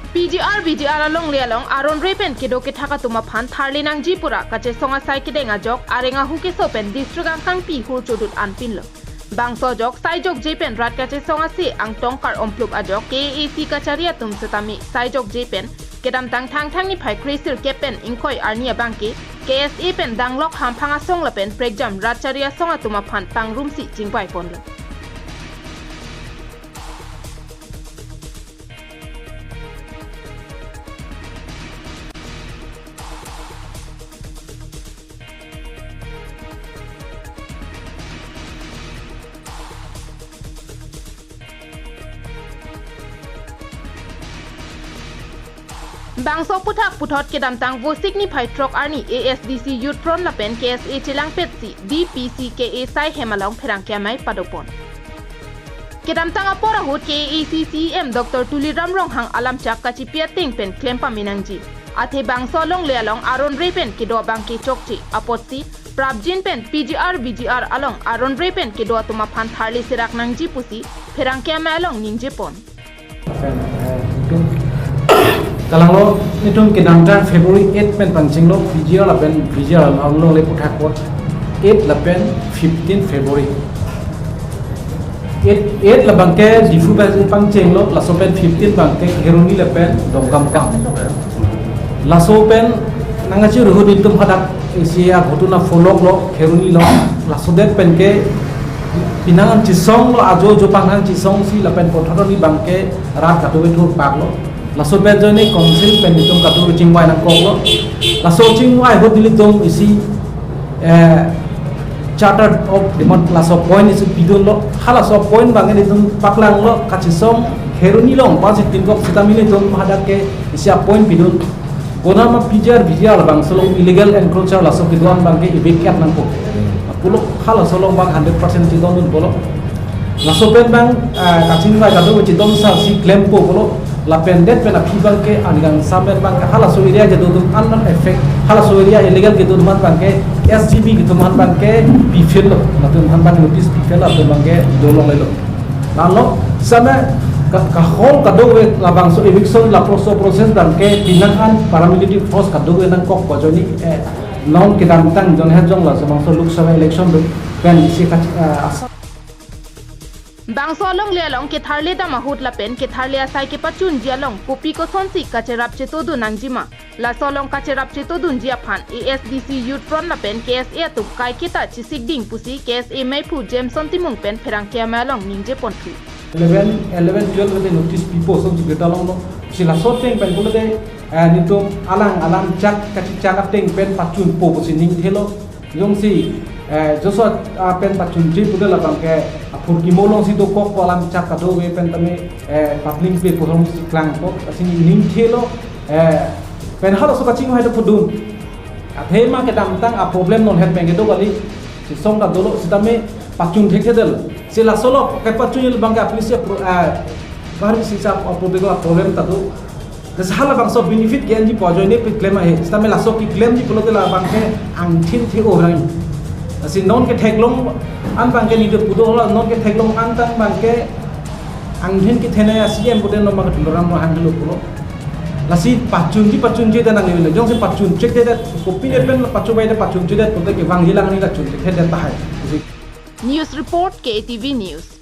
PGR VGR along lialong aron repen kedo ke thaka tuma phan tharli nang jipura kache songa sai kidenga jok arenga huke sopen district ang kang pi hur chodut anpin lo bangso jok sai jok jepen rat kache songa si ang tongkar omplup ajok KAC kacharia tum setami sai jok jepen kedam tang ni phai krisir kepen ingkoi arni bangke KSA pen danglok ham phanga song la pen pregjam rat charia songa tuma phan tang room si chingvai pon lo bangso puthot kedam tang Vosik niphai trok arni ASDC youth front la pen KSA chilang petsi DPCKA sai hemalong pherang kyamai padopon kedam tang apora hut KACCM Dr. Tuli Ramrong hang alam chak kachi piating pen klempa minangji athe bangso long lealong aron repen kedo bangke chokchi apotsi prabjin pen PGR VGR along aron repen kedo tuma phan tharli sirak nangji pusi pherang kyamai along ningje pon Kalau itu kedam tang February 8 pen pancing lo PGR la pen VGR along le puthak pot 8 la pen 15 February 8 la bangke difu pancing lo la so pen 15 bangke heruni la pen dongkam kam la so pen nangachi ruhud itum hadak isia botuna folok lo heruni lo la so det pen ke pinangan chisong lo ajo jo pangan chisong si la pen pothoni bangke rat katu betur pak lo laso bejoni council penitum katu chingvai na konglo laso chingvai ho dilitum isi charter of demand laso point is bidon lo hala so point bangen ditum paklang lo kachisom heruni long pasi tingkop sitamini tum hadake isia point bidon konama PGR VGR bang solong illegal encroacher laso bidon bangke evict nang ko pulo hala solong bang 100% tidon dun polo laso pen bang kachingvai katu chidon sa si claim po polo la pendet pena pibang ke anigang samen bang hala so area je dudum anan effect hala so area illegal ke dudum bang ke SGB ke dudum bang ke bifel la dudum bang notice bifel la dudum bang ke dolong lelo lalo sama ka hol ka do la bang so eviction la process dan ke pinangan paramilitary force ka do nang kok ko joni non ke dam tang jon ha jong la so bang so lok sabha election do pen si ka bangso long lealong ke tharle da mahut la pen ke tharle asai ke pachun jialong kopi ko sonsi kacherap cheto du nangjima la solong kacherap cheto dun jia phan ASDC youth front la pen KSA tu kai kita chisik ding pusi KSA maipu Jameson timung pen pherang ke malong ningje ponthi 11 12 with notice people som jigeta long no sila soteng pen kulo de nitum alang chak kachak teng pen pachun po pusi ning thelo yong si joso pen pachun ji pudela bangke apurki molong si to kok alam chak kado we pen tame public pe pohong si klang kok asini ning thelo pen halo so kaching hai to pudun athema ke dam tang a problem non het penge do gali si song da dolo sitame pachun theke del sila solo ke pachun bangka police bari si sa problem ta do hala bang so benefit gen ji pojoi ne pe claim ai sitame la so ki claim ji polo de la bangke ang thin the orang asi non ke theklong an bangke ni de pudo la non ke theklong an tang bangke anghin ki thena asiem bude no mag tuloram no handlo pulo lasi pachun ji da nang le jong se pachun check de copy ne pen pachu bai de pachun ji de pude ke wang hilang ni la chun the de ta hai news report KTV news